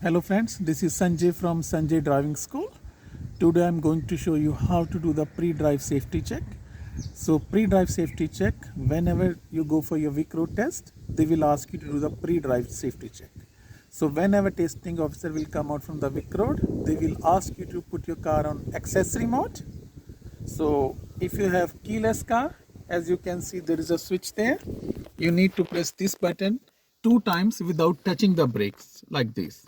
Hello friends, this is Sanjay from Sanjay Driving School. Today I'm going to show you how to do the pre-drive safety check. So pre-drive safety check, whenever you go for your Vicroad test, they will ask you to do the pre-drive safety check. So whenever testing officer will come out from the Vicroad, they will ask you to put your car on accessory mode. So if you have keyless car, as you can see there is a switch there. You need to press this button 2 times without touching the brakes like this.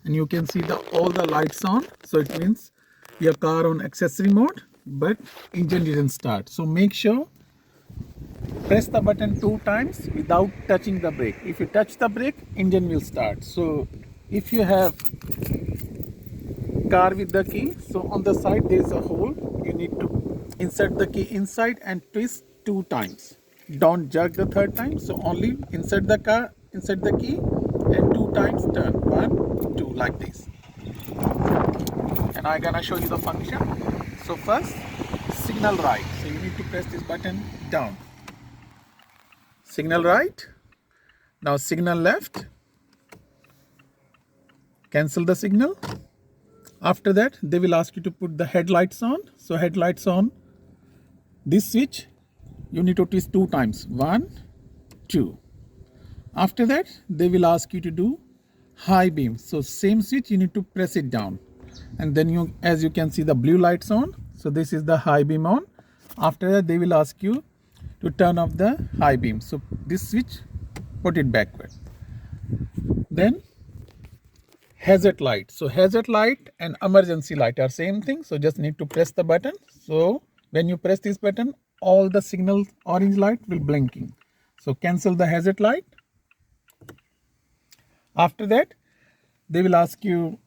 And you can see all the lights on, so it means your car on accessory mode but engine didn't start. So make sure press the button 2 times without touching the brake. If you touch the brake, engine will start. So if you have car with the key, so on the side there is a hole, you need to insert the key inside and twist 2 times. Don't jerk the third time, so only insert the key and 2 times turn, 1 2 like this. And I'm gonna show you the function. So first, signal right, so you need to press this button down, signal right. Now signal left, cancel the signal. After that they will ask you to put the headlights on. So headlights on, this switch you need to twist 2 times, 1 2. After that they will ask you to do high beam, so same switch you need to press it down, and then as you can see the blue lights on, so this is the high beam on. After that they will ask you to turn off the high beam, so this switch put it backward. Then hazard light, so hazard light and emergency light are same thing, so just need to press the button. So when you press this button, all the signal orange light will blinking, so cancel the hazard light. After that they will ask you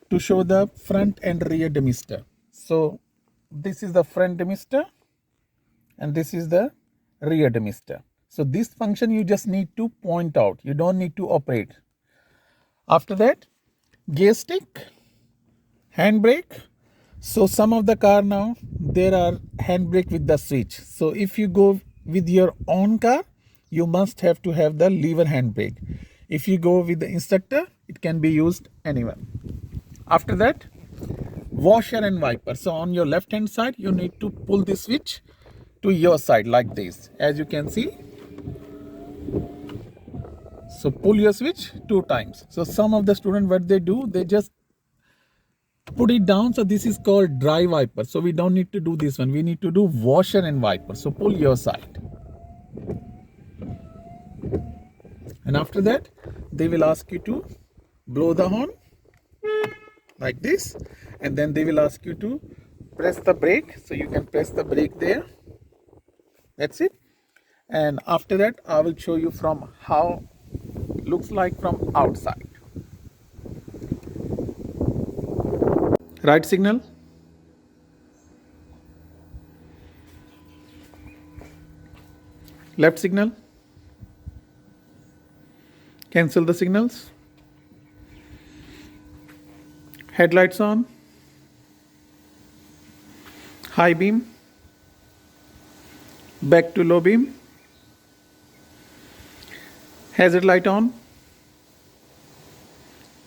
to show the front and rear demister. So this is the front demister and this is the rear demister. So this function you just need to point out, you don't need to operate. After that, gear stick, handbrake. So some of the car now there are handbrake with the switch, so if you go with your own car, you must have to have the lever handbrake. If you go with the instructor, it can be used anywhere. After that, washer and wiper. So on your left hand side you need to pull the switch to your side like this, as you can see. So pull your switch 2 times. So some of the students, what they do, they just put it down. So this is called dry wiper, so we don't need to do this one, we need to do washer and wiper. So pull your side, and after that they will ask you to blow the horn like this, and then they will ask you to press the brake, so you can press the brake there. That's it. And after that I will show you from how it looks like from outside. Right signal, left signal, cancel the signals, headlights on, high beam, back to low beam, hazard light on,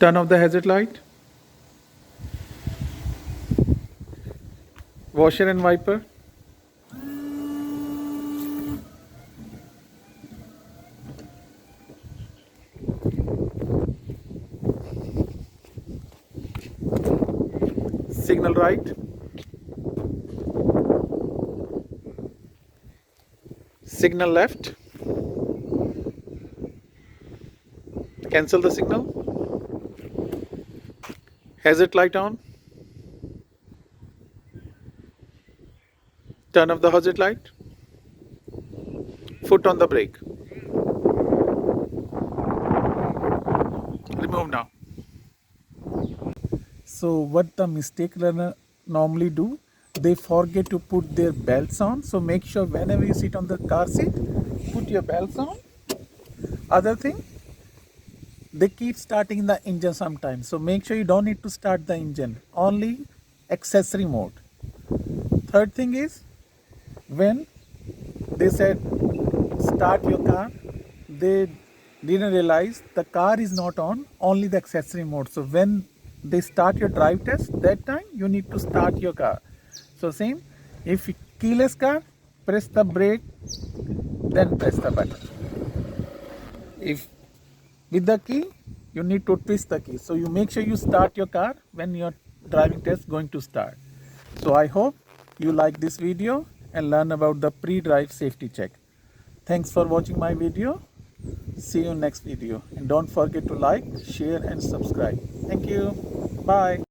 turn off the hazard light, washer and wiper, signal right, signal left, cancel the signal, hazard light on, turn off the hazard light, foot on the brake, remove now. So what the mistake learner normally do, they forget to put their belts on. So make sure whenever you sit on the car seat, put your belts on. Other thing, they keep starting the engine sometimes, so make sure you don't need to start the engine, only accessory mode. Third thing is, when they said start your car, they didn't realize the car is not on, only the accessory mode. So when they start your drive test, that time you need to start your car. So same, if keyless car, press the brake, then press the button. If with the key, you need to twist the key. So you make sure you start your car when your driving test going to start. So I hope you like this video and learn about the pre-drive safety check. Thanks for watching my video. See you next video, and don't forget to like, share and subscribe. Thank you. Bye.